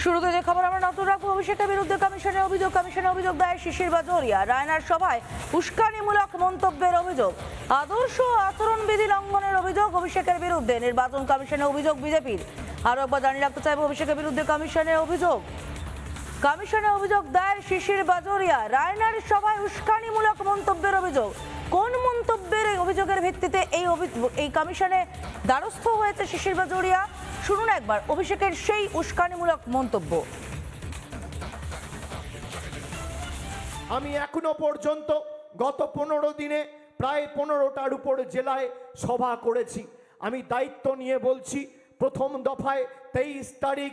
শুরুতে যে খবর আমরা নতুন রাখবো, অভিষেকের বিরুদ্ধে কমিশনের অভিযোগ দায়ের শিশির বাজোরিয়া। রায়নার সভায় উস্কানিমূলক মন্তব্যের অভিযোগ, আদর্শ আচরণবিধি লঙ্ঘনের অভিযোগ অভিষেকের বিরুদ্ধে। নির্বাচন কমিশনের অভিযোগ বিজেপির। আরো একবার জানিয়ে রাখতে চাইবো, অভিষেকের বিরুদ্ধে কমিশনের অভিযোগ দায়ের শিশির বাজোরিয়া। রায়নার সভায় উস্কানিমূলক মন্তব্যের অভিযোগ। কোন মন্তব্যের অভিযোগের ভিত্তিতে এই কমিশনে দ্বারস্থ হয়েছে শিশির বাজোরিয়া? শুনুন একবার অভিষেকের সেই উস্কানিমূলক মন্তব্য। আমি এখনো পর্যন্ত গত 15 দিনে প্রায় 15টার উপর জেলায় সভা করেছি। আমি দায়িত্ব নিয়ে বলছি, প্রথম দফায় 23 তারিখ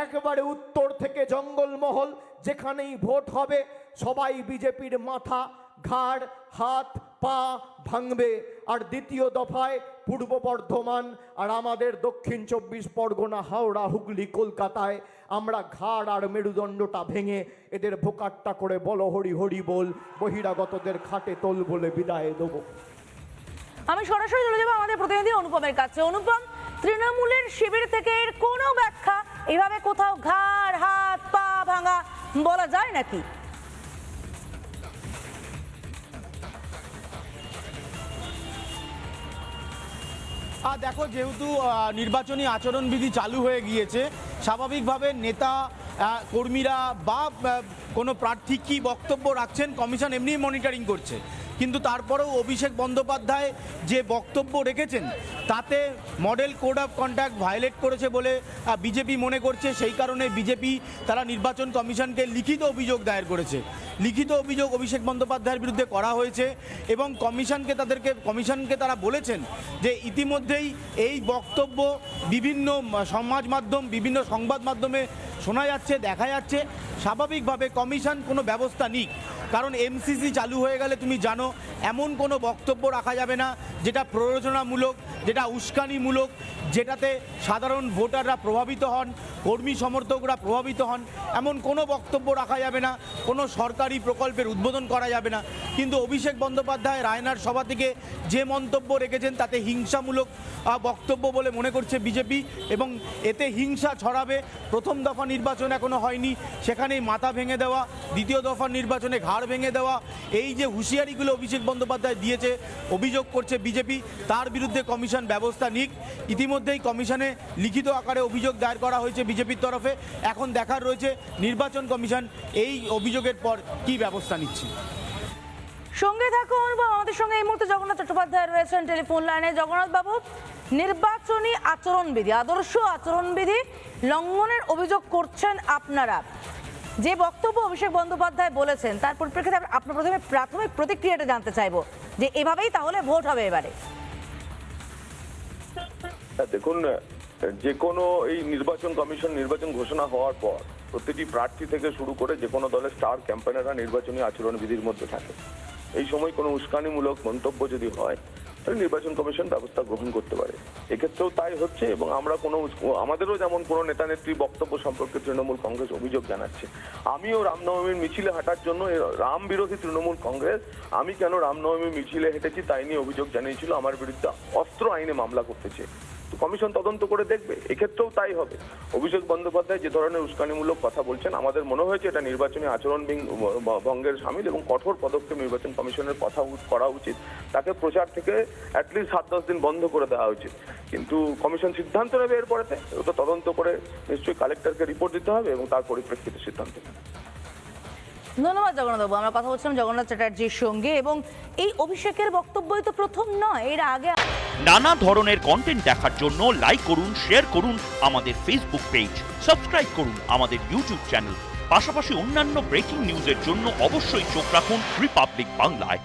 একবারে উত্তর থেকে জঙ্গলমহল যেখানেই ভোট হবে সবাই বিজেপির মাথা, ঘাড়, হাত, পা ভাঙবে। আর দ্বিতীয় দফায় পূর্ব বর্ধমান আর আমাদের দক্ষিণ 24 পরগনা, হাওড়া, হুগলি, কলকাতায় আমরা ঘাড় আর মেরুদণ্ডটা ভেঙে এদের ভোকাট্টা করে বলো হরি হরি বল, বহিরাগতদের খাটে তোল বলে বিদায় দেবো। আমি সরাসরি চলে যাবো আমাদের প্রতিনিধি অনুপমের কাছে। অনুপম, তৃণমূলের শিবির থেকে এর কোনো ব্যাখ্যা এভাবে কোথাও ঘাড়, হাত, পা ভাঙা বলা যায় নাকি? দেখো, যেহেতু নির্বাচনী আচরণবিধি চালু হয়ে গিয়েছে, স্বাভাবিকভাবে নেতা কর্মীরা বা কোনো প্রার্থী কী বক্তব্য রাখছেন কমিশন এমনি মনিটরিং করছে। কিন্তু তারপরেও অভিষেক বন্দ্যোপাধ্যায় যে বক্তব্য রেখেছেন তাতে model code of conduct violate করেছে বলে বিজেপি মনে করছে। সেই কারণে বিজেপি তারা নির্বাচন কমিশনকে লিখিত অভিযোগ দায়ের করেছে। লিখিত অভিযোগ অভিষেক বন্দ্যোপাধ্যায়ের বিরুদ্ধে করা হয়েছে এবং কমিশনকে তারা বলেছেন যে ইতিমধ্যেই এই বক্তব্য বিভিন্ন সমাজ মাধ্যম, বিভিন্ন সংবাদ মাধ্যমে শোনা যাচ্ছে, দেখা যাচ্ছে। স্বাভাবিকভাবে কমিশন কোনো ব্যবস্থা নিক, কারণ এমসিসি চালু হয়ে গেলে তুমি জানো এমন কোনো বক্তব্য রাখা যাবে না যেটা প্ররোচনামূলক, যেটা উস্কানিমূলক, যেটাতে সাধারণ ভোটাররা প্রভাবিত হন, কর্মী সমর্থকরা প্রভাবিত হন, এমন কোনো বক্তব্য রাখা যাবে না, কোনো সরকারি প্রকল্পের উদ্বোধন করা যাবে না। কিন্তু অভিষেক বন্দ্যোপাধ্যায় রায়নার সভা থেকে যে মন্তব্য রেখেছেন তাতে হিংসামূলক বক্তব্য বলে মনে করছে বিজেপি এবং এতে হিংসা ছড়াবে। প্রথম দফা নির্বাচন এখনো হয়নি, সেখানেই মাথা ভেঙে দেওয়া, দ্বিতীয় দফার নির্বাচনে ঘাড় ভেঙে দেওয়া, এই যে হুঁশিয়ারিগুলো অভিষেক বন্দ্যোপাধ্যায় দিয়েছে, অভিযোগ করছে বিজেপি, তার বিরুদ্ধে কমিশন ব্যবস্থা নিক। ইতিমধ্যেই কমিশনে লিখিত আকারে অভিযোগ দায়ের করা হয়েছে বিজেপির তরফে। এখন দেখার রয়েছে নির্বাচন কমিশন এই অভিযোগের পর কি ব্যবস্থা নিচ্ছে। সঙ্গে থাকুন, আমাদের সঙ্গে এই মুহূর্তে জগন্নাথ চট্টোপাধ্যায় রয়েছেন টেলিফোন লাইনে। জগন্নাথ বাবু, নির্বাচনী আচরণবিধি, আদর্শ আচরণবিধি লঙ্ঘনের অভিযোগ করছেন আপনারা। যে বক্তব্য অভিষেক বন্দ্যোপাধ্যায় বলেছেন তার পরিপ্রেক্ষিতে আপনার প্রথমে প্রাথমিক প্রতিক্রিয়াটা জানতে চাইবো যে এভাবেই তাহলে ভোট হবে এবারে। দেখুন, যে কোনো এই নির্বাচন কমিশন নির্বাচন ঘোষণা হওয়ার পর প্রতিটি প্রার্থী থেকে শুরু করে যে কোনো দলের স্টার ক্যাম্পেনাররা নির্বাচনী আচরণবিধির মধ্যে থাকে। এই সময় কোনো উস্কানিমূলক মন্তব্য যদি হয় তাহলে নির্বাচন কমিশন ব্যবস্থা গ্রহণ করতে পারে। এক্ষেত্রেও তাই হচ্ছে এবং আমরা আমাদেরও যেমন কোনো নেতা নেত্রী বক্তব্য সম্পর্কে তৃণমূল কংগ্রেস অভিযোগ জানাচ্ছে। আমিও রামনবমীর মিছিলে হাঁটার জন্য, রাম বিরোধী তৃণমূল কংগ্রেস, আমি কেন রামনবমীর মিছিলে হেঁটেছি তাই নিয়ে অভিযোগ জানিয়েছিল, আমার বিরুদ্ধে অস্ত্র আইনে মামলা করতেছে। কমিশন তদন্ত করে দেখবে, এক্ষেত্রেও তাই হবে। অভিষেক বন্দ্যোপাধ্যায় যে ধরনের উস্কানিমূলক কথা বলছেন, আমাদের মনে হয়েছে এটা নির্বাচনী আচরণ ভঙ্গের শামিল এবং কঠোর পদক্ষেপ নির্বাচন কমিশনের কথা করা উচিত। তাকে প্রচার থেকে অ্যাটলিস্ট 7-10 দিন বন্ধ করে দেওয়া উচিত। কিন্তু কমিশন সিদ্ধান্ত নেবে এরপরেতে, ওটা তদন্ত করে নিশ্চয়ই কালেক্টরকে রিপোর্ট দিতে হবে এবং তার পরিপ্রেক্ষিতে সিদ্ধান্ত নেবে। ধন্যবাদ জগন্নাথ বাবু। আমরা কথা বলছিলাম জগন্নাথ চ্যাটার্জির সঙ্গে এবং এই অভিষেকের বক্তব্যই তো প্রথম নয়, এর আগে নানা ধরনের কন্টেন্ট দেখার জন্য লাইক করুন, শেয়ার করুন আমাদের ফেসবুক পেজ, সাবস্ক্রাইব করুন আমাদের ইউটিউব চ্যানেল। পাশাপাশি অন্যান্য ব্রেকিং নিউজের জন্য অবশ্যই চোখ রাখুন রিপাবলিক বাংলায়।